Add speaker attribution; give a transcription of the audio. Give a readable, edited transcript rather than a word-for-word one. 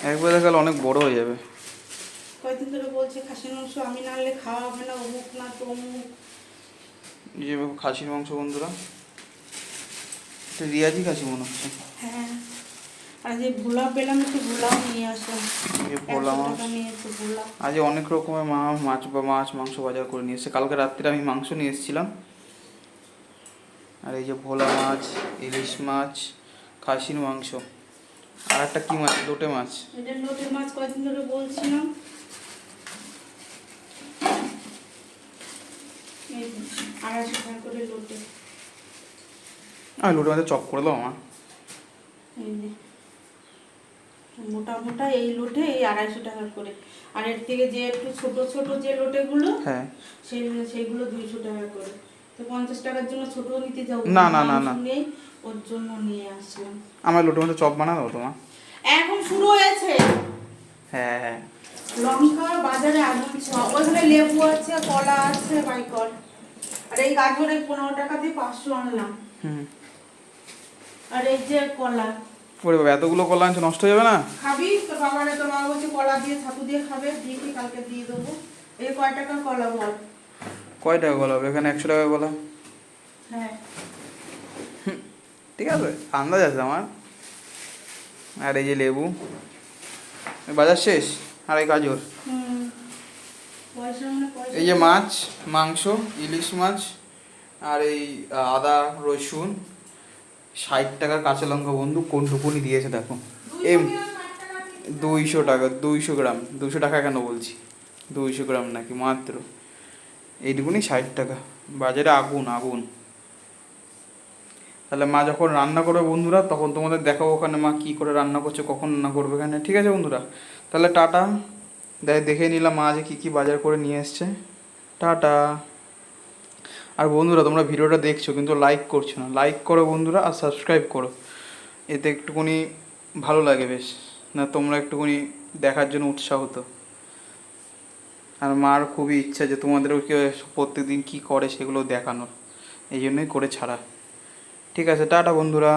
Speaker 1: একবার দেখালে অনেক বড় হয়ে যাবে।
Speaker 2: কয়েকদিন ধরে বলছে খাসির মাংস আমি না আনলে খাওয়া হবে না, অমুক না তমুক।
Speaker 1: এই যে খাসির মাংস বন্ধুরা, এটা রিয়াজি খাসি মনে হচ্ছে।
Speaker 2: হ্যাঁ, আর যে ভোলা পেলাম একটু ভোলাও নিয়ে আসলাম।
Speaker 1: এই ভোলা
Speaker 2: 100
Speaker 1: মাছ
Speaker 2: টাকা নিয়েছে ভোলা।
Speaker 1: আজ অনেক রকমের মাছ মাংস বাজার করে নিয়ে এসেছে। কালকে রাত্রে আমি মাংস নিয়ে এসেছিলাম। আর এই যে ভোলা মাছ, ইলিশ মাছ, খাসির মাংস, আর একটা কি মাছ, লোটে মাছ।
Speaker 2: এটা লোটে মাছ কয়েকদিন ধরে বলছিলাম। এই 250 টাকা করে লোটে।
Speaker 1: আমি লোটে মাছের চপ করে দাও আমার।
Speaker 2: এই যে মোটা মোটা এই লোটে এই 250 টাকা করে। আর এর থেকে যে একটু ছোট ছোট যে লোটেগুলো,
Speaker 1: হ্যাঁ,
Speaker 2: সেইগুলো 200 টাকা করে। তো 50 টাকার জন্য ছোট নিতে যাবো
Speaker 1: না না না না,
Speaker 2: নেই, ওর জন্য নিয়ে আসলাম।
Speaker 1: আমার লোটে মাছের চপ বানা দাও তোমার।
Speaker 2: এখন শুরু হয়েছে।
Speaker 1: হ্যাঁ হ্যাঁ,
Speaker 2: লঙ্কা বাজারে আগুন ছোঁয়া, ওখানে লেবু আছে, কলা আছে, বাইকল। আর এই গাজরে 15 টাকা দিয়ে 500 আনলাম।
Speaker 1: হুম।
Speaker 2: আর এই যে কলা।
Speaker 1: ওরে বাবা, এতগুলো কলা আনছো, নষ্ট হয়ে যাবে না?
Speaker 2: খাবি তো বাবারে, তো বাবা বলছে কলা দিয়ে ছাতু দিয়ে খাবে, দিয়ে কালকে দিয়ে দেবো। এই কয় টাকা কলা বল?
Speaker 1: কয় টাকা কলা হবে এখানে? 100 টাকা কলা।
Speaker 2: হ্যাঁ,
Speaker 1: ঠিক আছে, আন্দাজ আছে আমার। আর এই যে লেবু, বাজার শেষ। আর এই গাজর,
Speaker 2: পয়সা মানে পয়সা।
Speaker 1: এই যে মাছ, মাংস, ইলিশ মাছ, আর এই আদা রসুন, 60 টাকার কাঁচা লঙ্কা বন্ধু কোনটুকুনি দিয়েছে দেখো। এম 200 টাকা, 200 গ্রাম, 200 টাকা কেন বলছি, 200 গ্রাম নাকি মাত্র এইটুকুনি 60 টাকা। বাজারে আগুন আগুন। তাহলে মা যখন রান্না করবে বন্ধুরা, তখন তোমাদের দেখাবো ওখানে মা কী করে রান্না করছে, কখন রান্না করবে এখানে। ঠিক আছে বন্ধুরা, তাহলে টাটা। দেখে নিলাম মা যে কী কী বাজার করে নিয়ে এসছে। টাটা। আর বন্ধুরা, তোমরা ভিডিওটা দেখছো কিন্তু লাইক করছো না, লাইক করো বন্ধুরা, আর সাবস্ক্রাইব করো। এতে একটুখানি ভালো লাগে বেশ, না তোমরা একটুখানি দেখার জন্য উৎসাহ হতো। আর মার খুবই ইচ্ছা যে তোমাদেরকে প্রত্যেকদিন কী করে সেগুলো দেখানোর, এই জন্যই করে ছাড়া। ঠিক আছে, টাটা বন্ধুরা।